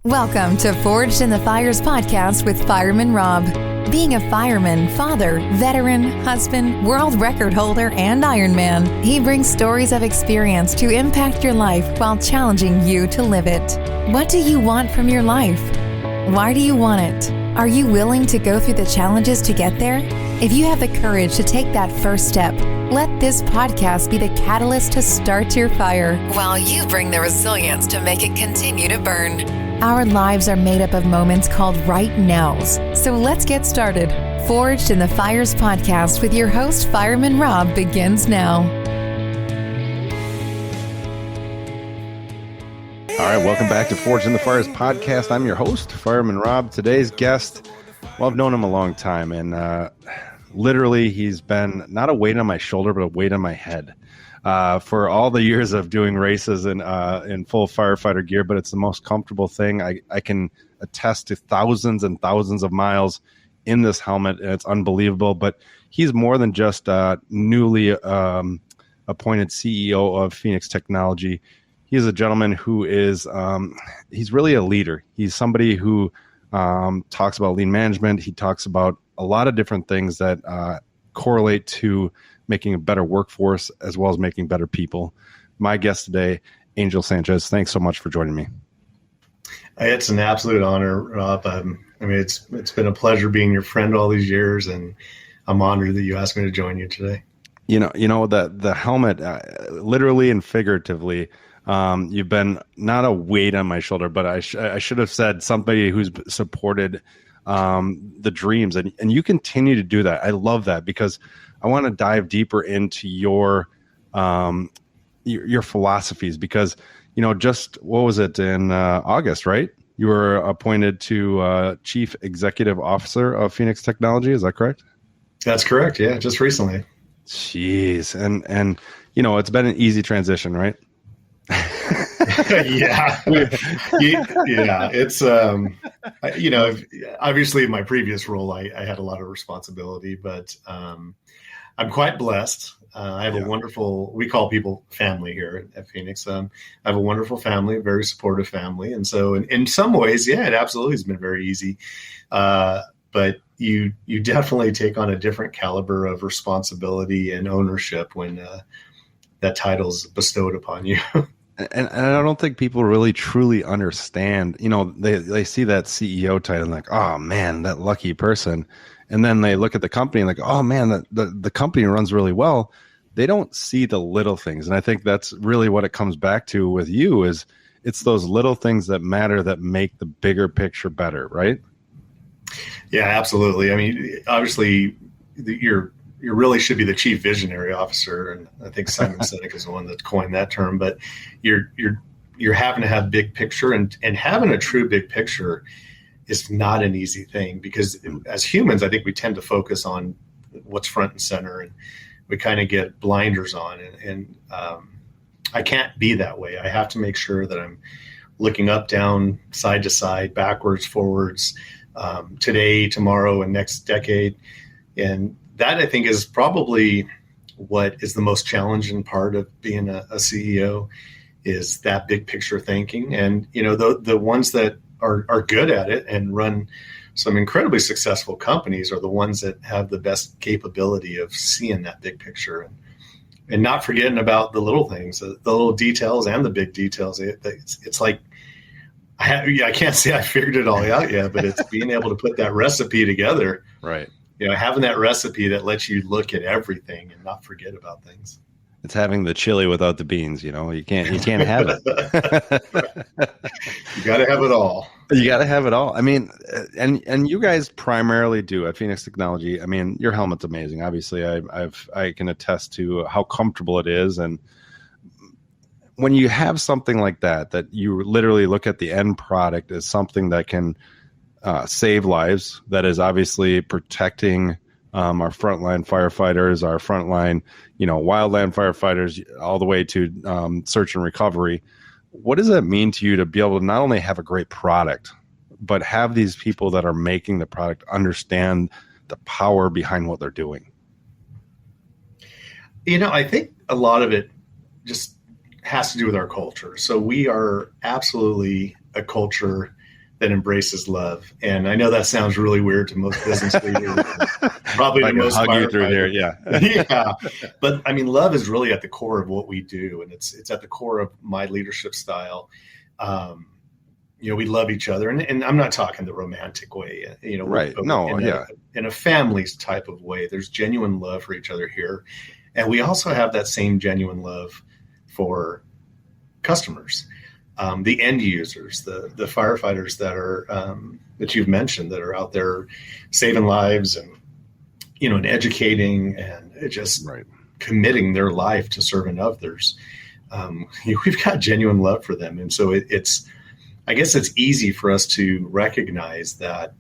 Welcome to Forged in the Fires podcast with Fireman Rob. Being a fireman, father, veteran, husband, world record holder, and Ironman, he brings stories of experience to impact your life while challenging you to live it. What do you want from your life? Why do you want it? Are you willing to go through the challenges to get there? If you have the courage to take that first step, let this podcast be the catalyst to start your fire while you bring the resilience to make it continue to burn. Our lives are made up of moments called right nows. So let's get started. Forged in the Fires podcast with your host, Fireman Rob, begins now. All right, welcome back to Forged in the Fires podcast. I'm your host, Fireman Rob. Today's guest, well, I've known him a long time, and literally he's been not a weight on my shoulder, but a weight on my head. For all the years of doing races in full firefighter gear, but it's the most comfortable thing. I can attest to thousands and thousands of miles in this helmet, and it's unbelievable. But he's more than just newly appointed CEO of Phenix Technology. He's a gentleman who is he's really a leader. He's somebody who talks about lean management. He talks about a lot of different things that correlate to making a better workforce as well as making better people. My guest today, Angel Sanchez. Thanks so much for joining me. It's an absolute honor, Rob. It's been a pleasure being your friend all these years, and I'm honored that you asked me to join you today. You know the helmet, literally and figuratively, you've been not a weight on my shoulder, but I should have said somebody who's supported the dreams, and you continue to do that. I love that because I want to dive deeper into your philosophies because, just what was it in August, right? You were appointed to Chief Executive Officer of Phenix Technology. Is that correct? That's correct. Yeah, just recently. Jeez. And it's been an easy transition, right? Yeah. It's, obviously in my previous role, I had a lot of responsibility, but I'm quite blessed. I have a wonderful, we call people family here at Phenix. I have a wonderful family, a very supportive family. And so in some ways, it absolutely has been very easy. But you definitely take on a different caliber of responsibility and ownership when that title is bestowed upon you. And I don't think people really truly understand, they see that CEO title and like, oh man, that lucky person. And then they look at the company and like, oh man, the company runs really well. They don't see the little things. And I think that's really what it comes back to with you is it's those little things that matter that make the bigger picture better, right? Yeah, absolutely. I mean, obviously you really should be the chief visionary officer. And I think Simon Sinek is the one that coined that term, but you're having to have big picture and having a true big picture is not an easy thing because as humans, I think we tend to focus on what's front and center and we kind of get blinders on and I can't be that way. I have to make sure that I'm looking up, down, side to side, backwards, forwards, today, tomorrow, and next decade. And that I think is probably what is the most challenging part of being a CEO is that big picture thinking. And, the ones that are good at it and run some incredibly successful companies are the ones that have the best capability of seeing that big picture and not forgetting about the little things, the little details and the big details. It's like, I can't say I figured it all out yet, but it's being able to put that recipe together. Right. Having that recipe that lets you look at everything and not forget about things. It's having the chili without the beans, you can't have it. You got to have it all. You got to have it all. I mean, and you guys primarily do at Phenix Technology. I mean, your helmet's amazing. Obviously, I can attest to how comfortable it is. And when you have something like that you literally look at the end product as something that can save lives, that is obviously protecting our frontline firefighters, our frontline, wildland firefighters, all the way to search and recovery. What does that mean to you to be able to not only have a great product, but have these people that are making the product understand the power behind what they're doing? I think a lot of it just has to do with our culture. So we are absolutely a culture that embraces love. And I know that sounds really weird to most business leaders, probably to most firefighters. Yeah. But I mean, love is really at the core of what we do. And it's at the core of my leadership style. We love each other, and I'm not talking the romantic way, right. In a family's type of way. There's genuine love for each other here. And we also have that same genuine love for customers. The end users, the firefighters that are that you've mentioned that are out there saving lives and and educating and just committing their life to serving others. We've got genuine love for them, and so I guess it's easy for us to recognize that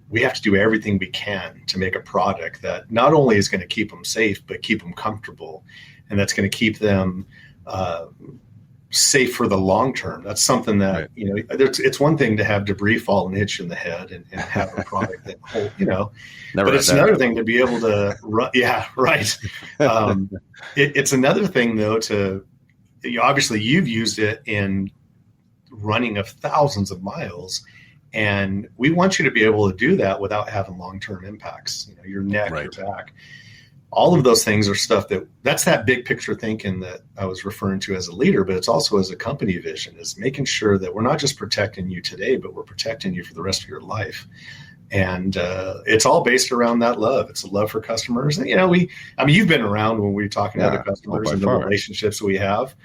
we have to do everything we can to make a product that not only is going to keep them safe, but keep them comfortable, and that's going to keep them safe for the long term. That's something that it's one thing to have debris fall and hit you in the head and have a product that but it's another thing to be able to run. Yeah, right. It's another thing though to obviously you've used it in running of thousands of miles, and we want you to be able to do that without having long-term impacts. Your neck, your back. All of those things are stuff that's that big picture thinking that I was referring to as a leader, but it's also as a company vision, is making sure that we're not just protecting you today, but we're protecting you for the rest of your life. And it's all based around that love. It's a love for customers. And, you've been around when we're talking to other customers and the relationships we have.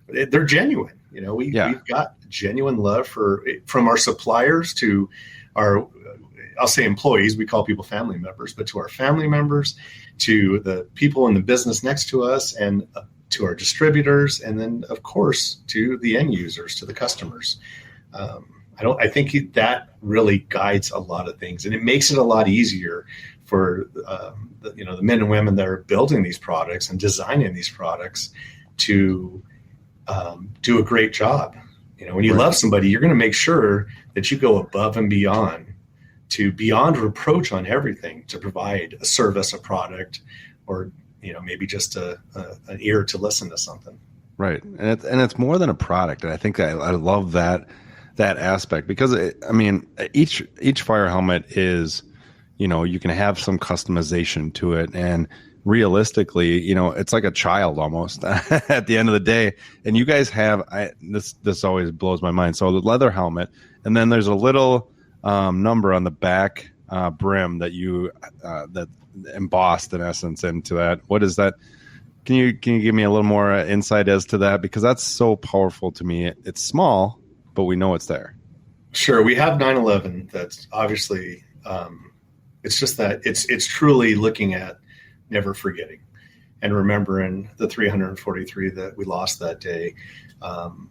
They're genuine. We've got genuine love from our suppliers to our, I'll say employees, we call people family members, but to our family members, to the people in the business next to us, and to our distributors, and then of course to the end users, to the customers. I think that really guides a lot of things, and it makes it a lot easier for the men and women that are building these products and designing these products to do a great job. When you love somebody, you're going to make sure that you go above and beyond reproach on everything to provide a service, a product, or maybe just an ear to listen to something. Right, and it's more than a product, and I think I love that aspect, because each fire helmet is, you can have some customization to it, and realistically, it's like a child almost at the end of the day. And you guys have this always blows my mind. So the leather helmet, and then there's a little number on the back brim that you that embossed in essence into that. What is that? Can you give me a little more insight as to that? Because that's so powerful to me. It's small, but we know it's there. Sure, we have 9/11. That's obviously it's just that it's truly looking at never forgetting and remembering the 343 that we lost that day. And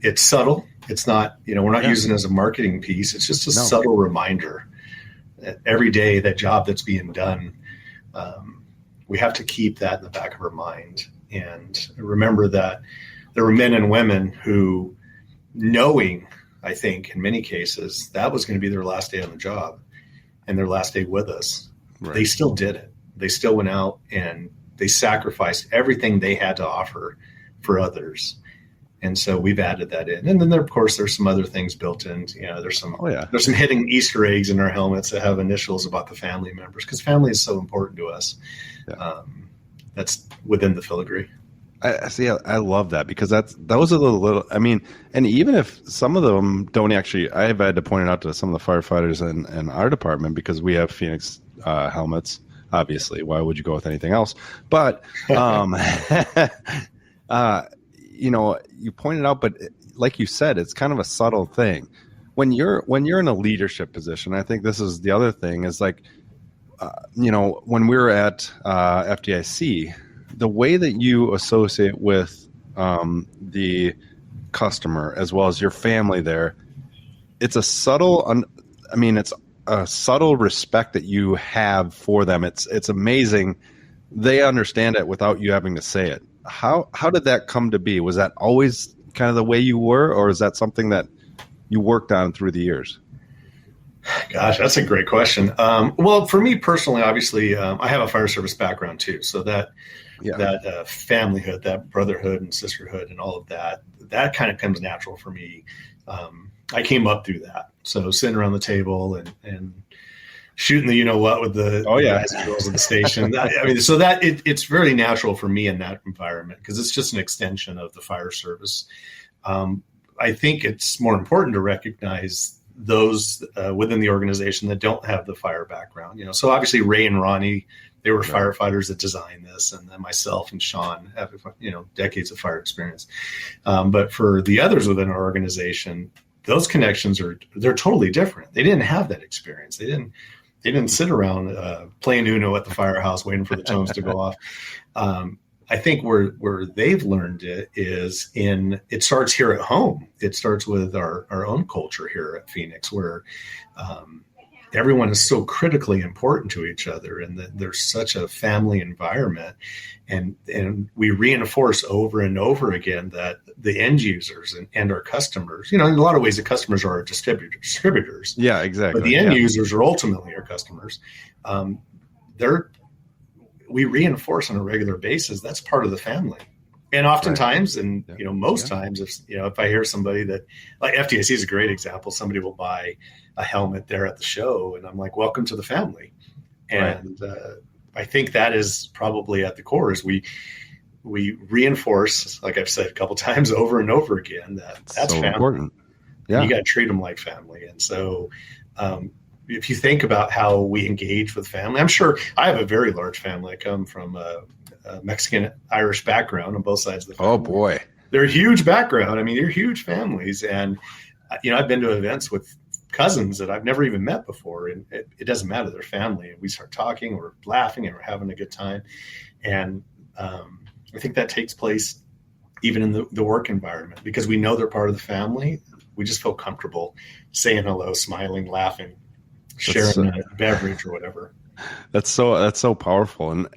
it's subtle. It's not, we're not using it as a marketing piece. It's just a subtle reminder that every day, that job that's being done, we have to keep that in the back of our mind and remember that there were men and women who, knowing, I think in many cases, that was going to be their last day on the job and their last day with us. Right. They still did it. They still went out and they sacrificed everything they had to offer for others. And so we've added that in. And then of course there's some other things built in. There's some hidden Easter eggs in our helmets that have initials about the family members, because family is so important to us. Yeah. That's within the filigree. I see. I love that, because those are the little. And even if some of them don't actually, I've had to point it out to some of the firefighters in our department, because we have Phenix helmets. Obviously, why would you go with anything else? But you pointed out, but like you said, it's kind of a subtle thing. When you're in a leadership position, I think this is the other thing, is like, when we were at FDIC, the way that you associate with the customer as well as your family there, it's a subtle, it's a subtle respect that you have for them. It's amazing. They understand it without you having to say it. How did that come to be? Was that always kind of the way you were, or is that something that you worked on through the years? Gosh, that's a great question. Well, for me personally, obviously, I have a fire service background too. So that familyhood, that brotherhood and sisterhood and all of that kind of comes natural for me. I came up through that. So sitting around the table and shooting the what with the guys and girls at the station. It's very natural for me in that environment because it's just an extension of the fire service. I think it's more important to recognize those within the organization that don't have the fire background. So obviously Ray and Ronnie, they were firefighters that designed this, and then myself and Sean have decades of fire experience. But for the others within our organization, those connections they're totally different. They didn't have that experience. They didn't sit around playing Uno at the firehouse waiting for the tones to go off. I think where they've learned it is it starts here at home. It starts with our own culture here at Phenix, where everyone is so critically important to each other, and that there's such a family environment. And we reinforce over and over again that the end users and our customers, in a lot of ways, the customers are our distributors. Yeah, exactly. But the end users are ultimately our customers. We reinforce on a regular basis. That's part of the family. And oftentimes, most times, if I hear somebody that, like FDIC is a great example, somebody will buy a helmet there at the show, and I'm like, welcome to the family. And I think that is probably at the core is we reinforce, like I've said a couple times over and over again, that's so family. Important. Yeah. You got to treat them like family. And so if you think about how we engage with family, I'm sure I have a very large family. I come from a Mexican Irish background on both sides of the family. Oh boy. They're a huge background. I mean, they're huge families. And, I've been to events with cousins that I've never even met before. And it doesn't matter. They're family. And we start talking, we're laughing, and we're having a good time. And I think that takes place even in the work environment because we know they're part of the family. We just feel comfortable saying hello, smiling, laughing, sharing a beverage or whatever. That's so powerful. And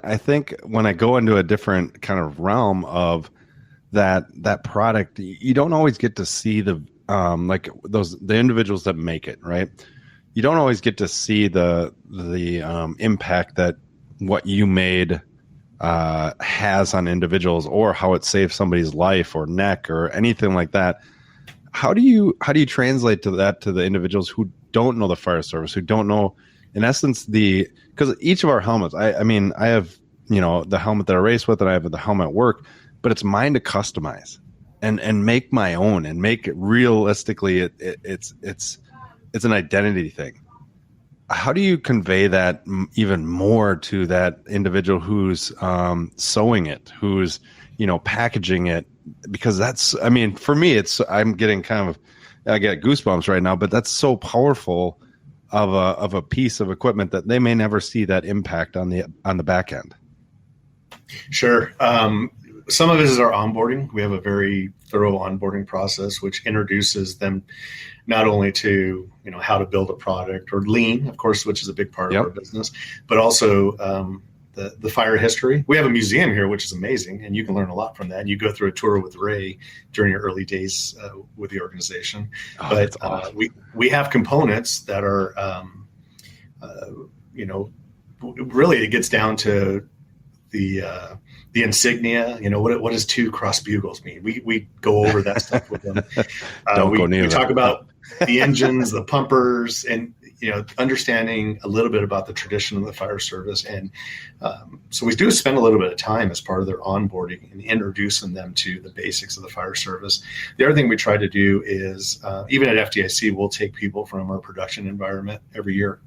I think when I go into a different kind of realm of that product, you don't always get to see the individuals that make it, right? You don't always get to see the impact that what you made has on individuals, or how it saves somebody's life or neck or anything like that. How do you translate to the individuals who don't know the fire service, who don't know, in essence, because each of our helmets, I have, the helmet that I race with, and I have the helmet at work, but it's mine to customize and make my own and make it realistically. It's an identity thing. How do you convey that even more to that individual who's sewing it, who's, packaging it? Because for me, I'm getting I get goosebumps right now, but that's so powerful of a piece of equipment that they may never see that impact on the back end. Sure. Some of it is our onboarding. We have a very thorough onboarding process, which introduces them not only to, how to build a product or lean, of course, which is a big part of our business, but also the fire history. We have a museum here, which is amazing, and you can learn a lot from that. You go through a tour with Ray during your early days with the organization. But awesome. We have components that are, really it gets down to the insignia. What does 2 cross bugles mean? We go over that stuff with them. We talk about the engines, the pumpers, and understanding a little bit about the tradition of the fire service. And so we do spend a little bit of time as part of their onboarding and introducing them to the basics of the fire service. The other thing we try to do is, even at FDIC, we'll take people from our production environment every year.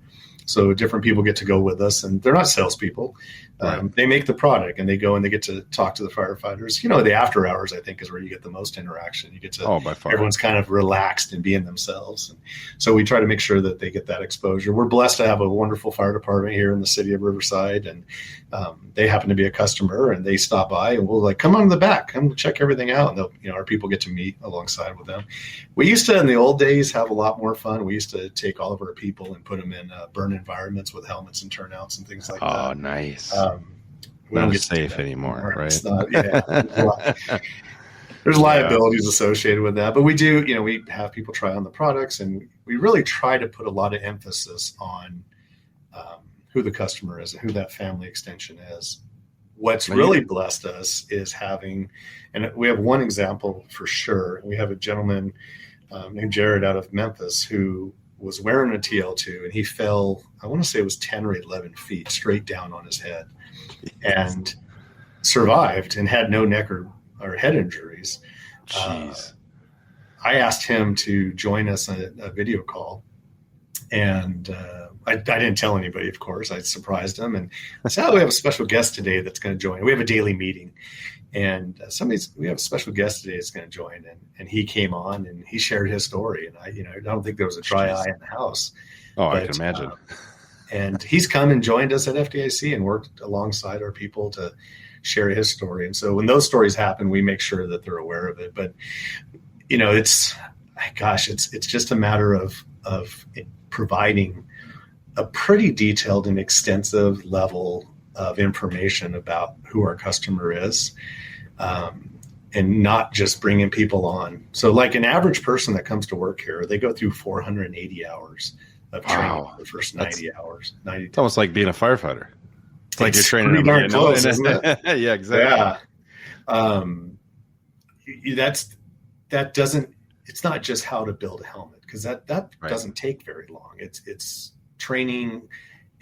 So different people get to go with us, and they're not salespeople. They make the product, and they go and they get to talk to the firefighters. The after hours, I think, is where you get the most interaction. You get to, everyone's kind of relaxed and being themselves. And so we try to make sure that they get that exposure. We're blessed to have a wonderful fire department here in the city of Riverside, and they happen to be a customer, and they stop by, and we'll come on in the back, come check everything out. And our people get to meet alongside with them. We used to, in the old days, have a lot more fun. We used to take all of our people and put them in burn environments with helmets and turnouts and things like that. Oh, nice. Not safe anymore, right? It's not, there's liabilities associated with that, but we do, we have people try on the products, and we really try to put a lot of emphasis on who the customer is and who that family extension is. What's really blessed us is having, and we have one example for sure. We have a gentleman named Jared out of Memphis who was wearing a TL2, and he fell, I want to say it was 10 or 11 feet straight down on his head, and survived and had no neck or head injuries. Jeez. I asked him to join us on a video call, and I didn't tell anybody, of course. I surprised him, and I said, we have a special guest today that's going to join. We have a daily meeting, and we have a special guest today that's going to join. And he came on, and he shared his story. And I don't think there was a dry eye in the house. Oh, I can imagine. And he's come and joined us at FDIC and worked alongside our people to share his story. And so when those stories happen, we make sure that they're aware of it. But, it's just a matter of providing a pretty detailed and extensive level of information about who our customer is, and not just bringing people on. So like an average person that comes to work here, they go through 480 hours of training for the first 90 hours. It's almost like being a firefighter. It's like you're training them. Darn close, isn't it? Yeah, exactly. Yeah. It's not just how to build a helmet, because that doesn't take very long. It's training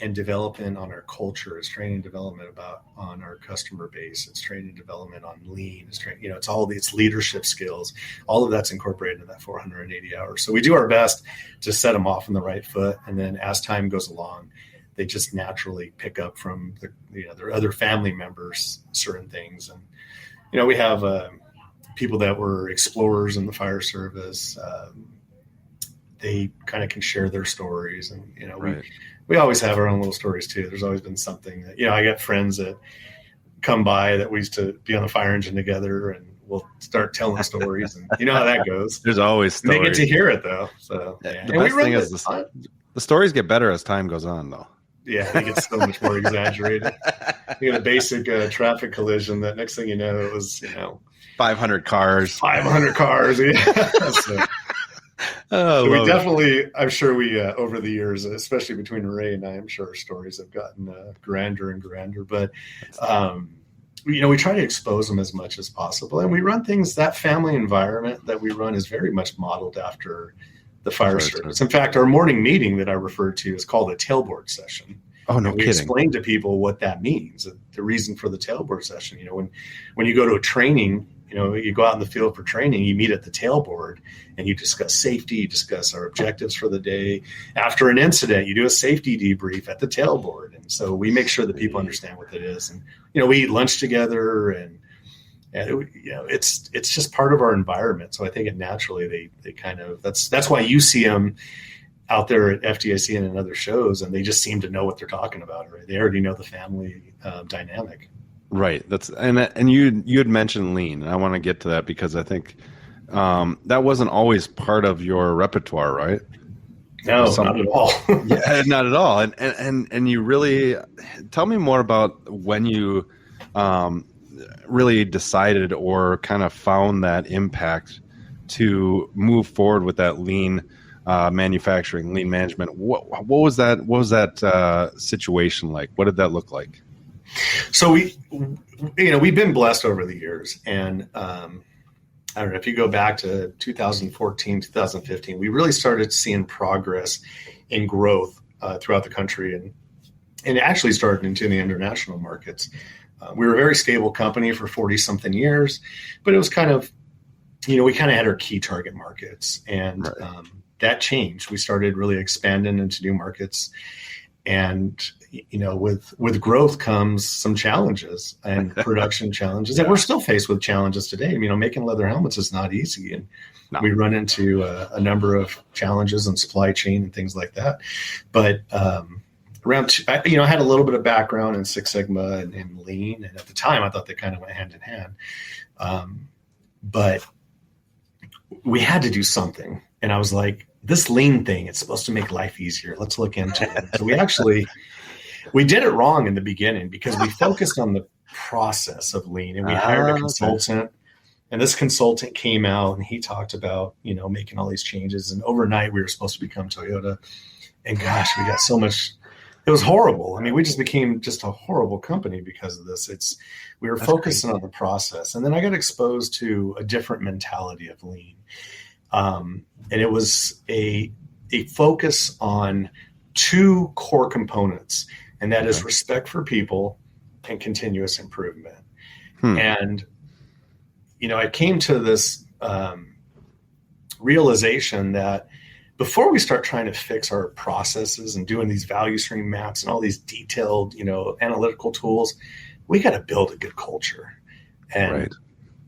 and development on our culture. It's training and development on our customer base. It's training and development on lean. It's all these leadership skills. All of that's incorporated in that 480 hours. So we do our best to set them off on the right foot. And then as time goes along, they just naturally pick up from their other family members, certain things. And, we have people that were explorers in the fire service. They kind of can share their stories, and we always have our own little stories too. There's always been something that I got friends that come by that we used to be on the fire engine together, and we'll start telling stories, and you know how that goes. There's always stories. And they get to hear it though. So the best thing is the stories get better as time goes on, though. Yeah, it gets so much more exaggerated. You get a basic traffic collision. That next thing you know, it was 500 cars. 500 cars. Yeah. So we definitely, I'm sure we, over the years, especially between Ray and I, I'm sure our stories have gotten grander and grander, but, we try to expose them as much as possible. And we run things, that family environment that we run is very much modeled after the fire service. In fact, our morning meeting that I referred to is called a tailboard session. Oh, no kidding. We explain to people what that means, the reason for the tailboard session. When you go to a training, you go out in the field for training, you meet at the tailboard and you discuss safety, you discuss our objectives for the day. After an incident, you do a safety debrief at the tailboard. And so we make sure that people understand what it is. And, we eat lunch together, and it's just part of our environment. So I think it naturally, they kind of, that's why you see them out there at FDIC and in other shows, and they just seem to know what they're talking about. Right? They already know the family dynamic. Right. And you had mentioned lean, and I want to get to that because I think that wasn't always part of your repertoire, right? No, not at all. Yeah, not at all. And you really tell me more about when you really decided or kind of found that impact to move forward with that lean manufacturing, lean management. What was that? What was that situation like? What did that look like? So we've been blessed over the years, and I don't know if you go back to 2014, 2015, we really started seeing progress in growth throughout the country, and it actually started into the international markets. We were a very stable company for 40 something years, but it was kind of, we kind of had our key target markets, and that changed. We started really expanding into new markets. And, with growth comes some challenges and production challenges. And we're still faced with challenges today. Making leather helmets is not easy. And we run into a number of challenges in supply chain and things like that. But I had a little bit of background in Six Sigma and lean. And at the time, I thought they kind of went hand in hand. But we had to do something. And I was like, this lean thing, it's supposed to make life easier. Let's look into it. So we did it wrong in the beginning because we focused on the process of lean, and we hired a consultant, and this consultant came out and he talked about, making all these changes. And overnight we were supposed to become Toyota, and gosh, we got so much, it was horrible. We just became just a horrible company because of this. We were focusing on the process. And then I got exposed to a different mentality of lean. And it was a focus on two core components, and that is respect for people and continuous improvement. And, I came to this realization that before we start trying to fix our processes and doing these value stream maps and all these detailed, analytical tools, we got to build a good culture, and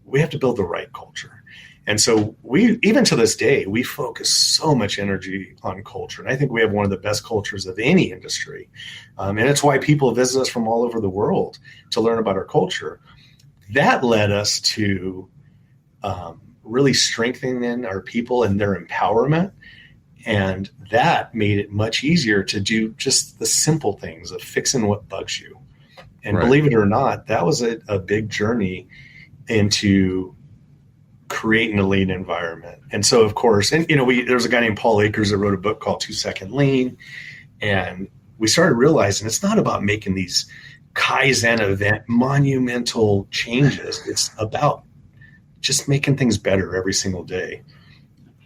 we have to build the right culture. And so even to this day, we focus so much energy on culture. And I think we have one of the best cultures of any industry. And it's why people visit us from all over the world to learn about our culture. That led us to really strengthening our people and their empowerment. And that made it much easier to do just the simple things of fixing what bugs you. And believe it or not, that was a big journey into creating a lean environment. And so, of course, and there's a guy named Paul Akers that wrote a book called 2 Second Lean. And we started realizing it's not about making these Kaizen event monumental changes. It's about just making things better every single day.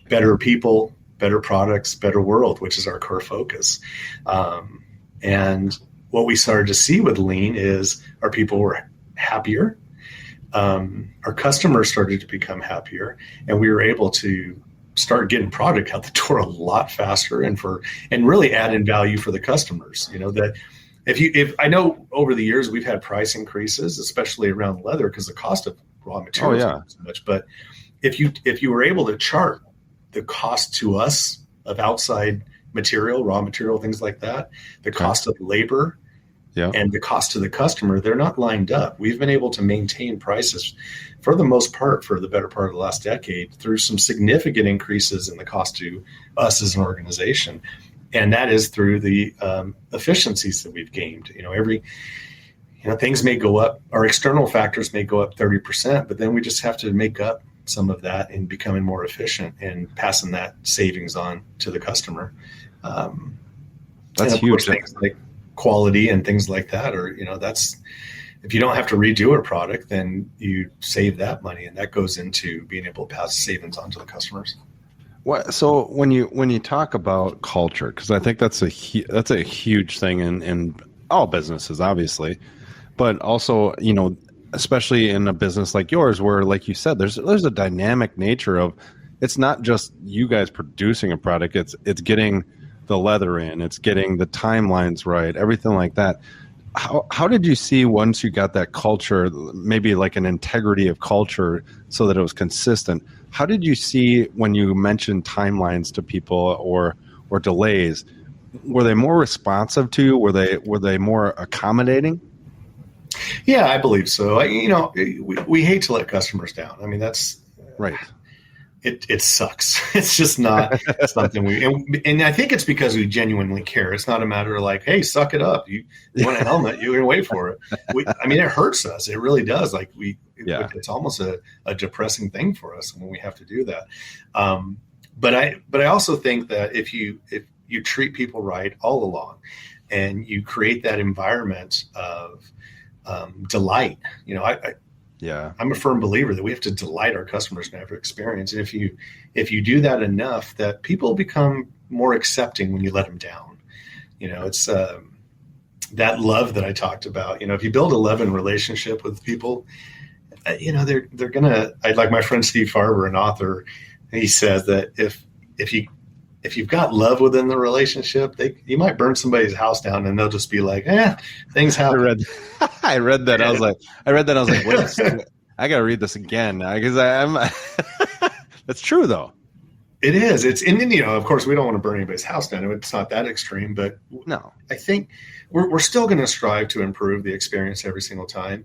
Better people, better products, better world, which is our core focus. And what we started to see with lean is our people were happier. Our customers started to become happier, and we were able to start getting product out the door a lot faster and really add in value for the customers. That if I know over the years we've had price increases, especially around leather, because the cost of raw materials is so much. But if you were able to chart the cost to us of outside material, raw material, things like that, the cost of labor, and the cost to the customer, they're not lined up. We've been able to maintain prices for the most part for the better part of the last decade through some significant increases in the cost to us as an organization. And that is through the efficiencies that we've gained. Things may go up, our external factors may go up 30%, but then we just have to make up some of that in becoming more efficient and passing that savings on to the customer. That's huge. Things like quality and things like that, or that's, if you don't have to redo a product, then you save that money, and that goes into being able to pass savings on to the customers. So when you talk about culture, because I think that's a huge thing in all businesses, obviously, but also especially in a business like yours, where, like you said, there's a dynamic nature of, it's not just you guys producing a product, it's getting the leather in, it's getting the timelines right, everything like that. How did you see, once you got that culture, maybe like an integrity of culture so that it was consistent, how did you see when you mentioned timelines to people or delays? Were they more responsive to you? Were they more accommodating? Yeah, I believe so. We hate to let customers down. I mean, that's right. It sucks. It's just not something and I think it's because we genuinely care. It's not a matter of like, hey, suck it up. You want a helmet, you're going to wait for it. It hurts us. It really does. Like it's almost a depressing thing for us when we have to do that. But I also think that if you treat people right all along, and you create that environment of delight, I'm a firm believer that we have to delight our customers in every experience. And if you do that enough, that people become more accepting when you let them down. It's that love that I talked about. If you build a loving relationship with people, they're gonna. I like my friend Steve Farber, an author. He says that if you've got love within the relationship, you might burn somebody's house down and they'll just be like, things happen. I read that. I was like, wait, I got to read this again because I'm. That's true though. It is. It's of course we don't want to burn anybody's house down. It's not that extreme, but no, I think we're still going to strive to improve the experience every single time.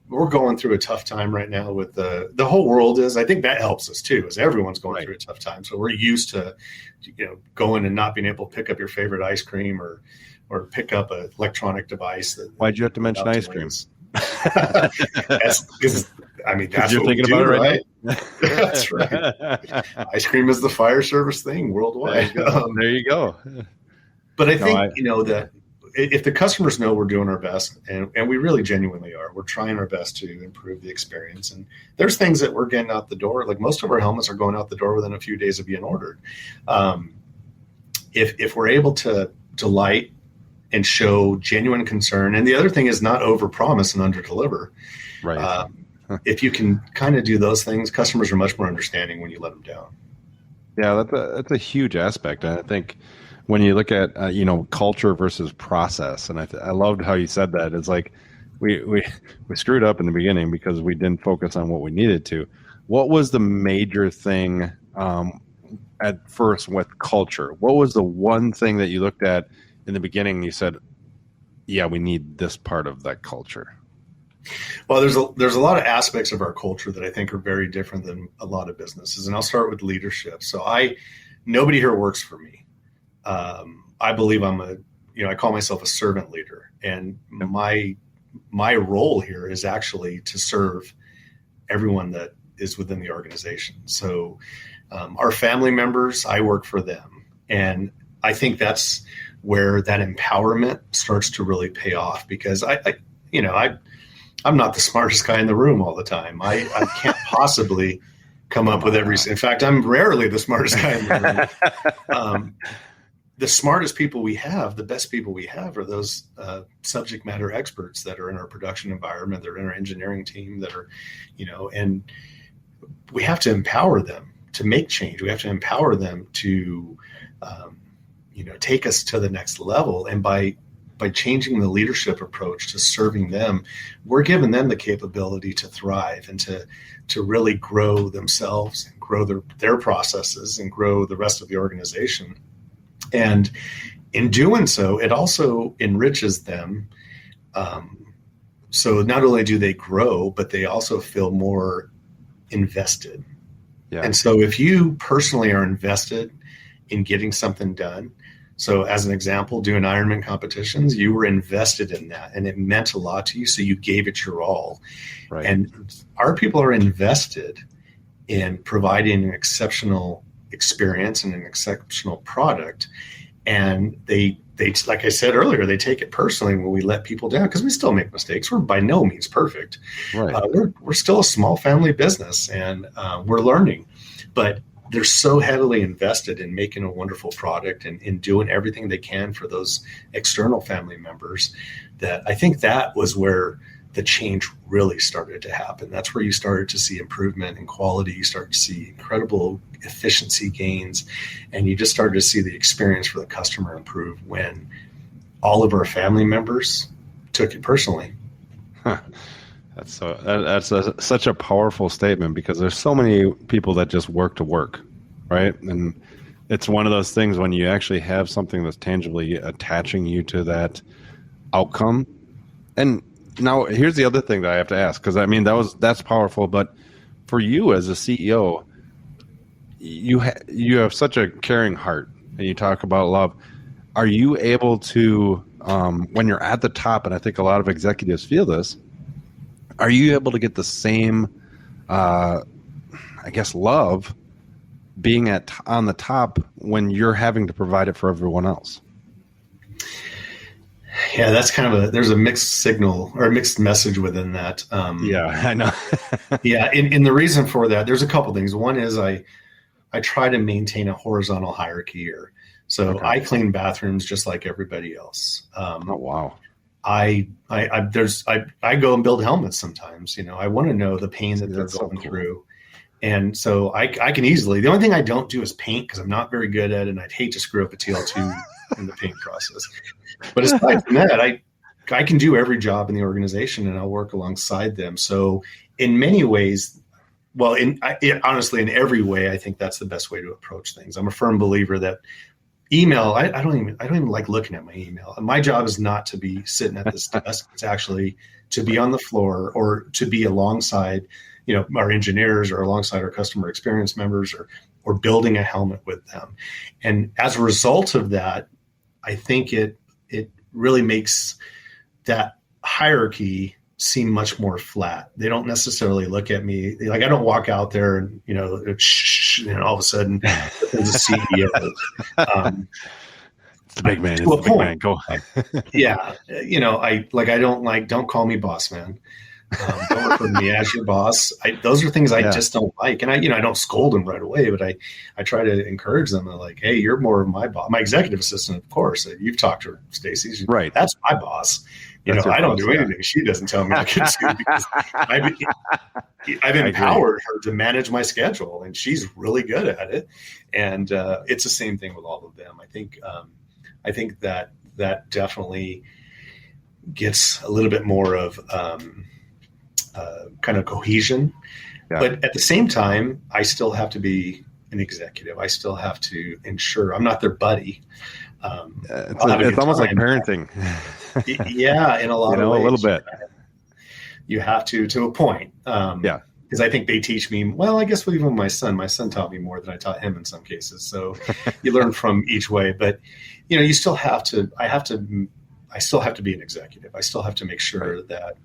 We're going through a tough time right now with the whole world is. I think that helps us too, as everyone's going through a tough time. So we're used to, going and not being able to pick up your favorite ice cream or pick up an electronic device. Why'd you have to mention ice cream? That's what you're thinking about it right now. That's right. Ice cream is the fire service thing worldwide. There you go. But I think, that if the customers know we're doing our best, and we really genuinely are, we're trying our best to improve the experience. And there's things that we're getting out the door. Like most of our helmets are going out the door within a few days of being ordered. If we're able to delight and show genuine concern, and the other thing is not overpromise and underdeliver. Right. If you can kind of do those things, customers are much more understanding when you let them down. Yeah, that's a huge aspect. And I think when you look at culture versus process, and I loved how you said that. It's like we screwed up in the beginning because we didn't focus on what we needed to. What was the major thing at first with culture? What was the one thing that you looked at in the beginning and you said, yeah, we need this part of that culture? Well, there's a lot of aspects of our culture that I think are very different than a lot of businesses. And I'll start with leadership. So nobody here works for me. I believe I call myself a servant leader, and my role here is actually to serve everyone that is within the organization. So our family members, I work for them. And I think that's where that empowerment starts to really pay off, because I'm not the smartest guy in the room all the time. I can't possibly come up with in fact, I'm rarely the smartest guy in the room. The smartest people we have, the best people we have, are those subject matter experts that are in our production environment, that are in our engineering team, that are, and we have to empower them to make change. We have to empower them to, take us to the next level. And by changing the leadership approach to serving them, we're giving them the capability to thrive and to really grow themselves and grow their processes and grow the rest of the organization. And in doing so, it also enriches them. So not only do they grow, but they also feel more invested. Yeah. And so if you personally are invested in getting something done, so as an example, doing Ironman competitions, you were invested in that and it meant a lot to you. So you gave it your all. Right. And our people are invested in providing an exceptional experience and an exceptional product. And they, like I said earlier, they take it personally when we let people down, because we still make mistakes. We're by no means perfect. Right. We're still a small family business, and we're learning, but they're so heavily invested in making a wonderful product and in doing everything they can for those external family members, that I think that was where the change really started to happen. That's where you started to see improvement in quality. You started to see incredible efficiency gains, and you just started to see the experience for the customer improve when all of our family members took it personally. Huh. That's such a powerful statement, because there's so many people that just work to work, right? And it's one of those things when you actually have something that's tangibly attaching you to that outcome. And now here's the other thing that I have to ask, because I mean that's powerful, but for you as a CEO, you have such a caring heart, and you talk about love. Are you able to, when you're at the top, and I think a lot of executives feel this, are you able to get the same, love being on the top when you're having to provide it for everyone else? Yeah, that's kind of there's a mixed signal or a mixed message within that. Yeah, I know. Yeah. And the reason for that, there's a couple things. One is I try to maintain a horizontal hierarchy here. So okay. I clean bathrooms just like everybody else. Oh, wow. I go and build helmets sometimes. I want to know the pain that they're going through. And so I can easily, the only thing I don't do is paint, because I'm not very good at it, and I'd hate to screw up a TL2 in the paint process. But aside from that, I can do every job in the organization, and I'll work alongside them. So in many ways, honestly, in every way, I think that's the best way to approach things. I'm a firm believer that email, I don't even like looking at my email. My job is not to be sitting at this desk. It's actually to be on the floor, or to be alongside, our engineers, or alongside our customer experience members, or building a helmet with them. And as a result of that, I think it really makes that hierarchy seem much more flat. They don't necessarily look at me like, I don't walk out there and, all of a sudden there's a CEO. the big man. To a big man. point. Go. Yeah. Don't call me boss, man. Don't refer to me as your boss. Those are things I just don't like. And I don't scold them right away, but I try to encourage them. I'm like, hey, you're more of my boss. My executive assistant, of course. You've talked to her, Stacy. Right. That's my boss. I don't do anything she doesn't tell me I can do, because I've empowered her to manage my schedule, and she's really good at it. And it's the same thing with all of them. I think that definitely gets a little bit more of kind of cohesion. Yeah. But at the same time, I still have to be an executive. I still have to ensure I'm not their buddy. It's almost like parenting. Yeah, in a lot of ways. A little bit. You have to a point. Because I think they teach me, well, I guess even my son taught me more than I taught him in some cases. So you learn from each way. But, you still have to, I still have to be an executive. I still have to make sure that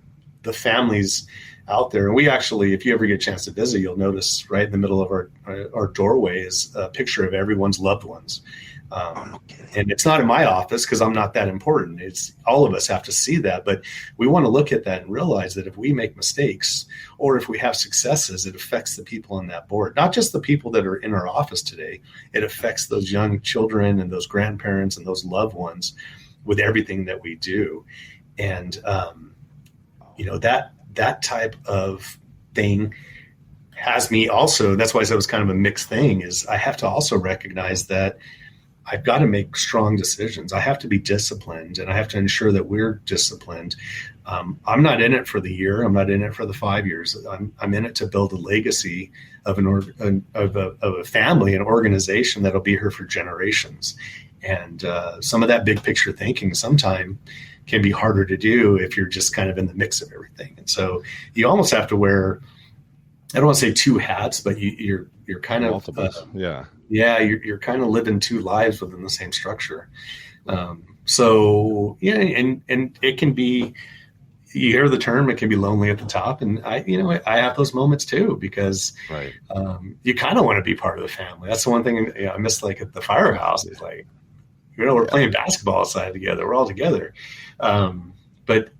the families out there, and we actually, if you ever get a chance to visit, you'll notice right in the middle of our doorway is a picture of everyone's loved ones. And it's not in my office because I'm not that important. It's all of us have to see that, but we want to look at that and realize that if we make mistakes or if we have successes, it affects the people on that board, not just the people that are in our office today. It affects those young children and those grandparents and those loved ones with everything that we do. And, that type of thing has me also, that's why I said it was kind of a mixed thing, is I have to also recognize that I've got to make strong decisions. I have to be disciplined, and I have to ensure that we're disciplined. I'm not in it for the year. I'm not in it for the 5 years. I'm in it to build a legacy of a family, an organization that'll be here for generations. And some of that big picture thinking sometimes can be harder to do if you're just kind of in the mix of everything. And so you almost have to wear, I don't want to say two hats, but you're kind of you're kind of living two lives within the same structure. And it can be, you hear the term, it can be lonely at the top, and I have those moments too, because you kind of want to be part of the family. That's the one thing I miss, like at the firehouse. It's like, we're playing basketball outside together. We're all together. But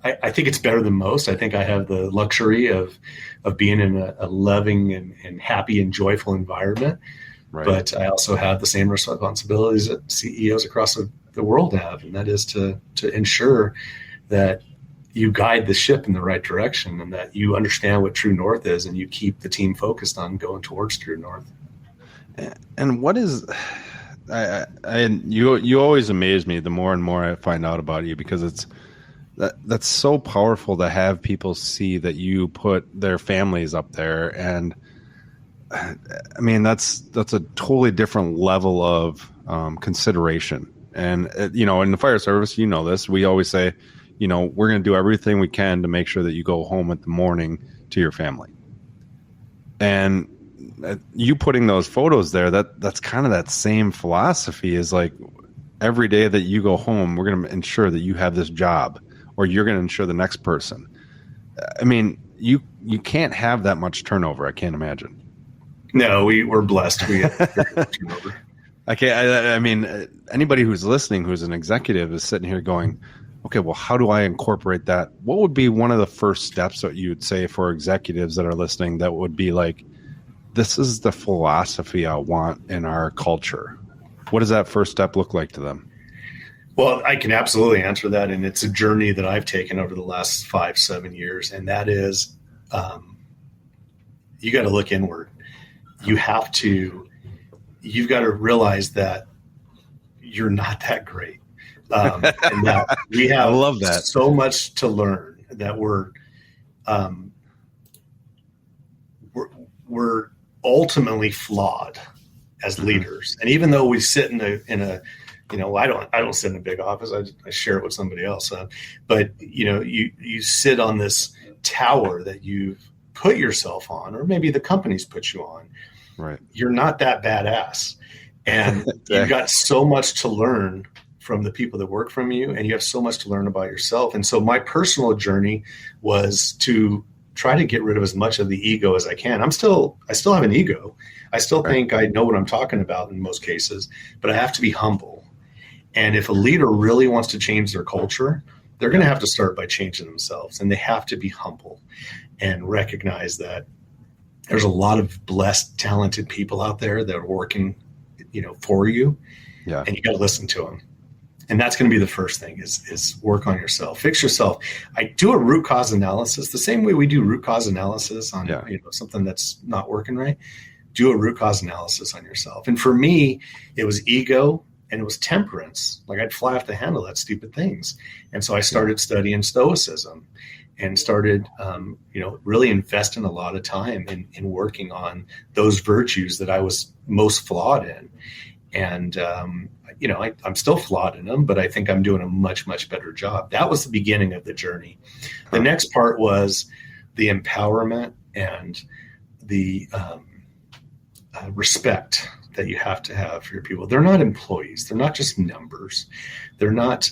I think it's better than most. I think I have the luxury of being in a loving and happy and joyful environment. Right. But I also have the same responsibilities that CEOs across the world have, and that is to ensure that you guide the ship in the right direction and that you understand what true north is, and you keep the team focused on going towards true north. And what is... you always amaze me the more and more I find out about you, because that's so powerful to have people see that you put their families up there. And I mean, that's a totally different level of consideration. And in the fire service, this, we always say, we're going to do everything we can to make sure that you go home in the morning to your family. And you putting those photos there, that's kind of that same philosophy, is like, every day that you go home, we're going to ensure that you have this job, or you're going to ensure the next person. I mean, you can't have that much turnover. I can't imagine. No, we're blessed. We have turnover. I mean, anybody who's listening, who's an executive, is sitting here going, okay, well, how do I incorporate that? What would be one of the first steps that you would say for executives that are listening that would be like, this is the philosophy I want in our culture? What does that first step look like to them? Well, I can absolutely answer that. And it's a journey that I've taken over the last 5-7 years. And that is, you got to look inward. You've got to realize that you're not that great. And that we have I love that. So much to learn, that we're ultimately flawed as leaders. And even though we sit in a I don't sit in a big office. I share it with somebody else. But you sit on this tower that you've put yourself on, or maybe the company's put you on. Right. You're not that badass. And you've got so much to learn from the people that work from you, and you have so much to learn about yourself. And so my personal journey was to try to get rid of as much of the ego as I can. I still have an ego. I still think I know what I'm talking about in most cases, but I have to be humble. And if a leader really wants to change their culture, they're going to have to start by changing themselves, and they have to be humble and recognize that there's a lot of blessed, talented people out there that are working, for you. Yeah. And you got to listen to them. And that's going to be the first thing is work on yourself, fix yourself. I do a root cause analysis the same way we do root cause analysis on something that's not working right. Do a root cause analysis on yourself. And for me, it was ego and it was temperance. Like I'd fly off the handle at stupid things. And so I started studying Stoicism and started, really investing a lot of time in working on those virtues that I was most flawed in. And, I'm still flawed in them, but I think I'm doing a much, much better job. That was the beginning of the journey. The next part was the empowerment and the respect that you have to have for your people. They're not employees. They're not just numbers. They're not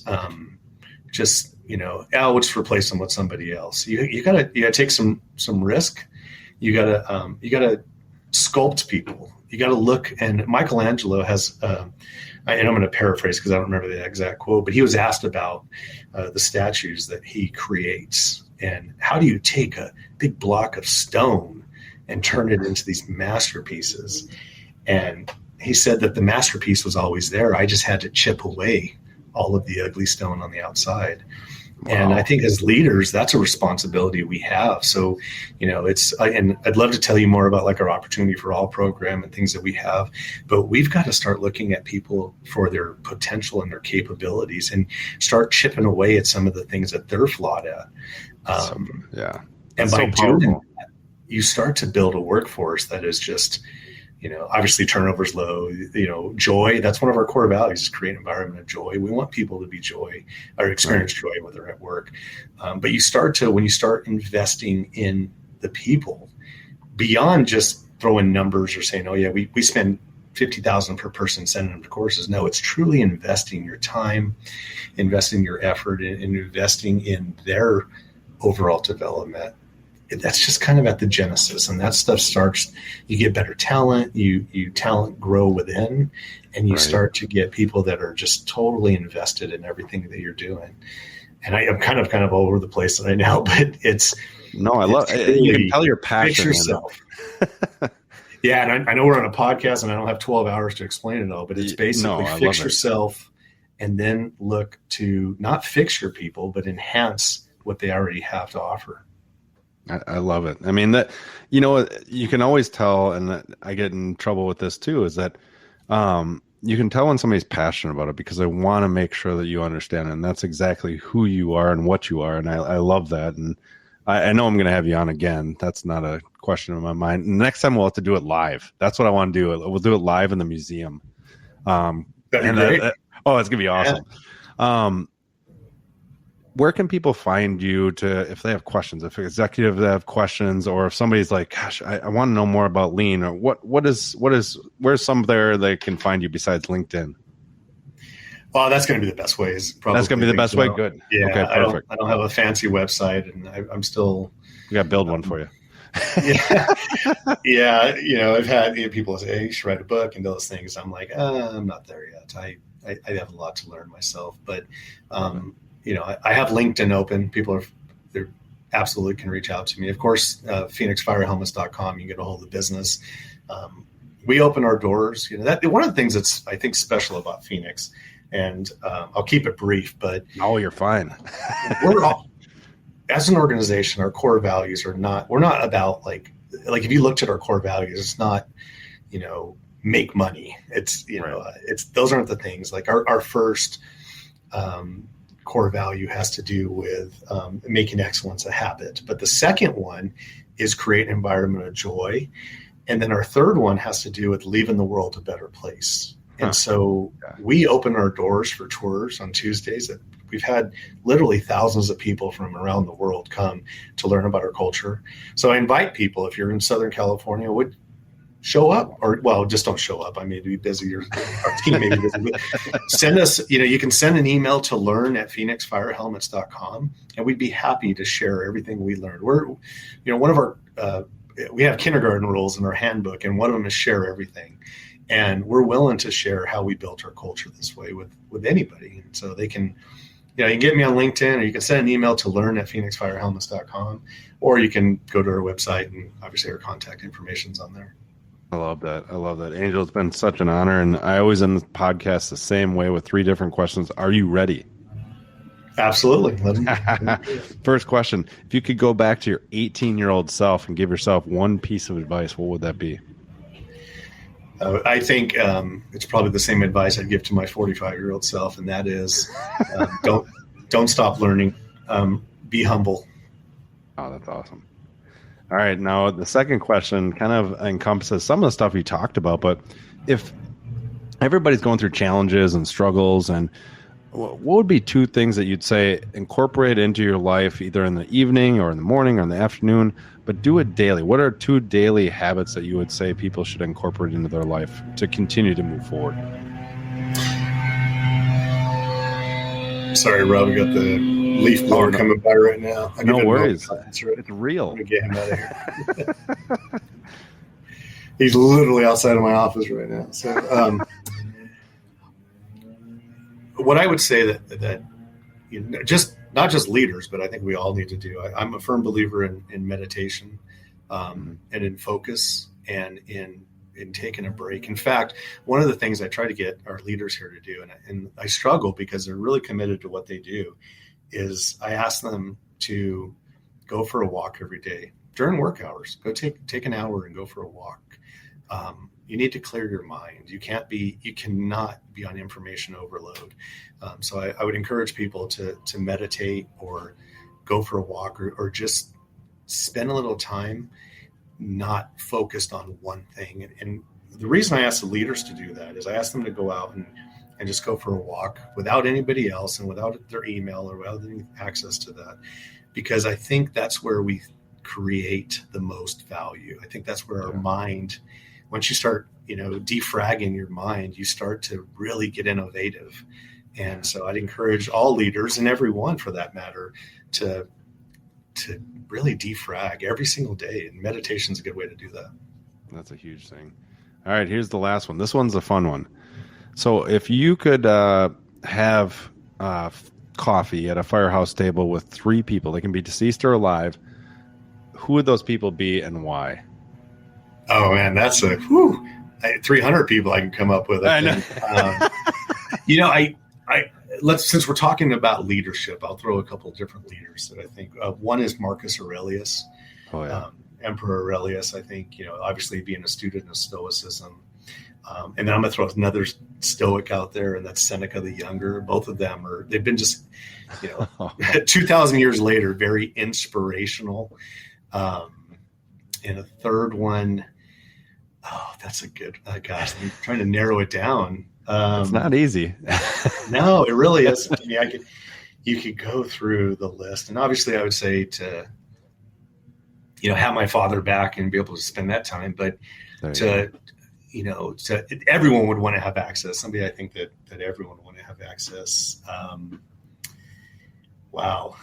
just, let's replace them with somebody else. You gotta take some risk. You gotta sculpt people. You got to look, and Michelangelo has, and I'm going to paraphrase because I don't remember the exact quote, but he was asked about the statues that he creates and how do you take a big block of stone and turn it into these masterpieces? And he said that the masterpiece was always there. I just had to chip away all of the ugly stone on the outside. Wow. And I think as leaders, that's a responsibility we have. So, and I'd love to tell you more about like our Opportunity for All program and things that we have, but we've got to start looking at people for their potential and their capabilities and start chipping away at some of the things that they're flawed at. And by doing that, you start to build a workforce that is just, obviously turnover's low, joy. That's one of our core values is create an environment of joy. We want people to be joy or experience joy when they're at work. But when you start investing in the people beyond just throwing numbers or saying, we spend $50,000 per person sending them to courses. No, it's truly investing your time, investing your effort and investing in their overall development. That's just kind of at the genesis, and that stuff starts, you get better talent, you talent grow within, and you start to get people that are just totally invested in everything that you're doing. And I'm kind of all over the place right now, but I love it. You can tell your passion. Fix yourself. Yeah. And I know we're on a podcast and I don't have 12 hours to explain it all, but it's basically fix yourself and then look to not fix your people, but enhance what they already have to offer. I love it. I mean, that, you can always tell, and I get in trouble with this too, is that you can tell when somebody's passionate about it because they want to make sure that you understand it. And that's exactly who you are and what you are. And I love that. And I know I'm going to have you on again. That's not a question in my mind. Next time we'll have to do it live. That's what I want to do. We'll do it live in the museum. That'd be great. It's going to be awesome. Yeah. Where can people find you if they have questions, if executives have questions, or if somebody's like, gosh, I want to know more about lean, or where's some there they can find you besides LinkedIn? Well, that's going to be the best way. That's going to be the best way. Good. Yeah. Okay, perfect. I don't have a fancy website, and I'm still. We got to build one for you. Yeah. I've had people say, hey, you should write a book and those things. I'm like, I'm not there yet. I have a lot to learn myself, but, I have LinkedIn open. People they absolutely can reach out to me. Of course, phenixfirehelmets.com, you can get a hold of the business. We open our doors. That one of the things that's, I think, special about Phenix, and I'll keep it brief, but. Oh, you're fine. As an organization, our core values we're not about like if you looked at our core values, it's not, make money. It's, those aren't the things. Like our first, core value has to do with making excellence a habit. But the second one is create an environment of joy. And then our third one has to do with leaving the world a better place. And so we open our doors for tours on Tuesdays. That we've had literally thousands of people from around the world come to learn about our culture. So I invite people, if you're in Southern California, would show up, just don't show up. I may be busy, or our team may be busy. But send us, you can send an email to learn@phenixfirehelmets.com, and we'd be happy to share everything we learned. We're, one of our, we have kindergarten rules in our handbook, and one of them is share everything. And we're willing to share how we built our culture this way with anybody. And so they can, you can get me on LinkedIn, or you can send an email to learn@phenixfirehelmets.com, or you can go to our website, and obviously our contact information's on there. I love that. Angel, it's been such an honor. And I always end the podcast the same way with 3 different questions. Are you ready? Absolutely. First question. If you could go back to your 18-year-old self and give yourself one piece of advice, what would that be? I think it's probably the same advice I'd give to my 45-year-old self, and that is don't stop learning. Be humble. Oh, that's awesome. All right. Now, the second question kind of encompasses some of the stuff you talked about, but if everybody's going through challenges and struggles, and what would be 2 things that you'd say incorporate into your life, either in the evening or in the morning or in the afternoon, but do it daily? What are 2 daily habits that you would say people should incorporate into their life to continue to move forward? Sorry, Rob, we got the leaf blower coming by right now. No worries. It's real. I'm gonna get him out of here. He's literally outside of my office right now. So, what I would say that just not just leaders, but I think we all need to do. I'm a firm believer in meditation, and in focus, and in taking a break. In fact, one of the things I try to get our leaders here to do, and I struggle because they're really committed to what they do, is I ask them to go for a walk every day during work hours. Go take an hour and go for a walk. You need to clear your mind. You cannot be on information overload. So I would encourage people to meditate, or go for a walk, or just spend a little time not focused on one thing. And the reason I ask the leaders to do that is I ask them to go out and just go for a walk without anybody else, and without their email or without any access to that, because I think that's where we create the most value. I think that's where our mind, once you start, defragging your mind, you start to really get innovative. And so I'd encourage all leaders, and everyone for that matter, to really defrag every single day. And meditation's a good way to do that. That's a huge thing. All right, here's the last one. This one's a fun one. So if you could have coffee at a firehouse table with 3 people, they can be deceased or alive, who would those people be and why? Oh man, that's 300 people I can come up with. I think. Since we're talking about leadership, I'll throw a couple of different leaders that I think. One is Marcus Aurelius. Oh yeah. Emperor Aurelius, I think, obviously being a student of Stoicism. And then I'm going to throw another Stoic out there, and that's Seneca the Younger. Both of them they've been just, 2,000 years later, very inspirational. And a third one, that's a good, gosh, I'm trying to narrow it down. It's not easy. No, it really is. I mean, you could go through the list, and obviously I would say to, have my father back and be able to spend that time, but to everyone would want to have access. Somebody I think that everyone would want to have access. Wow.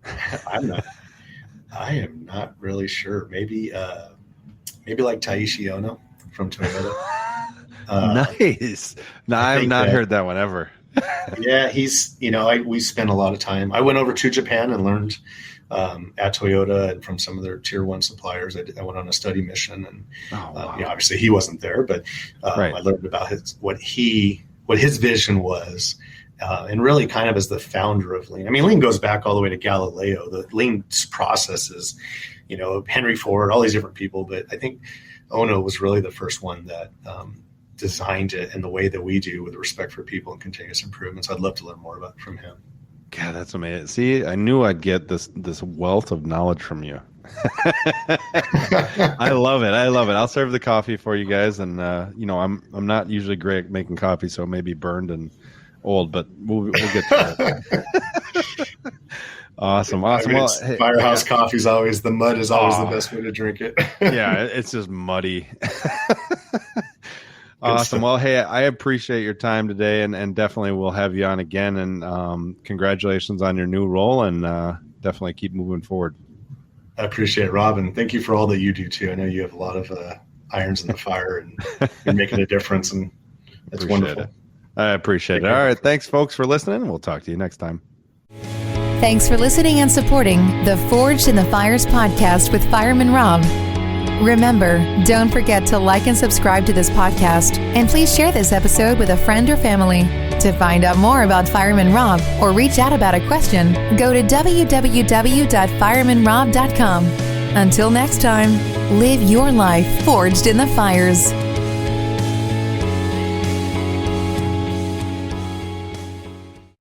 I am not really sure. Maybe like Taishi Ono from Toyota. Nice. No, I've not heard that one ever. Yeah, he's, we spent a lot of time. I went over to Japan and learned at Toyota and from some of their tier 1 suppliers. I went on a study mission, and obviously he wasn't there, but I learned about what his vision was. And really kind of as the founder of Lean. I mean, Lean goes back all the way to Galileo. The Lean processes, Henry Ford, all these different people. But I think Ono was really the first one that designed it in the way that we do, with respect for people and continuous improvement. So I'd love to learn more about from him. God, that's amazing. See, I knew I'd get this wealth of knowledge from you. I love it. I'll serve the coffee for you guys. And, I'm not usually great at making coffee, so it may be burned and old, but we'll get to it. Awesome. I mean, firehouse coffee is always, the mud is always the best way to drink it. Yeah, it's just muddy. Awesome. Well, hey, I appreciate your time today, and definitely we'll have you on again. And congratulations on your new role, and definitely keep moving forward. I appreciate it, Rob, and thank you for all that you do too. I know you have a lot of irons in the fire, and you're making a difference, and it's wonderful. I appreciate it. All right. Thanks, folks, for listening. We'll talk to you next time. Thanks for listening and supporting the Forged in the Fires podcast with Fireman Rob. Remember, don't forget to like and subscribe to this podcast, and please share this episode with a friend or family. To find out more about Fireman Rob or reach out about a question, go to www.firemanrob.com. Until next time, live your life forged in the fires.